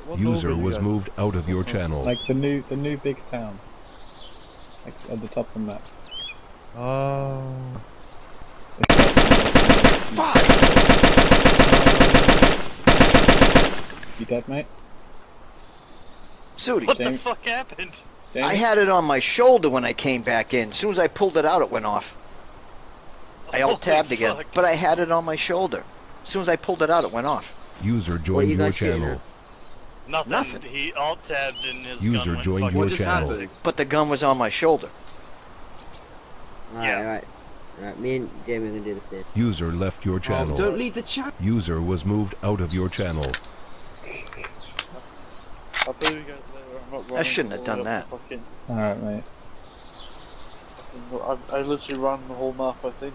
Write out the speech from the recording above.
What User node was you guys? moved out of your channel. Like the new big town. Like at the top of the map. Oh. You dead, mate? Sudi, What the fuck happened? Jamie? I had it on my shoulder when I came back in. As soon as I pulled it out, it went off. I alt-tabbed Holy again, fuck. but I had it on my shoulder. As soon as I pulled it out, it went off. User What joined you your guys shooting channel. Nothing. Nothing. He alt-tabbed and his User gun went joined fucking your What just channel. happened? But the gun was on my shoulder. Alright, Yeah. alright. Alright, me and Jamie are gonna do the same. User left your channel. Oh, don't leave the chat. User was moved out of your channel. I'll tell you guys later. I'm not running. I shouldn't have all the done way that. up the fucking- Alright, mate. I literally ran the whole map, I think.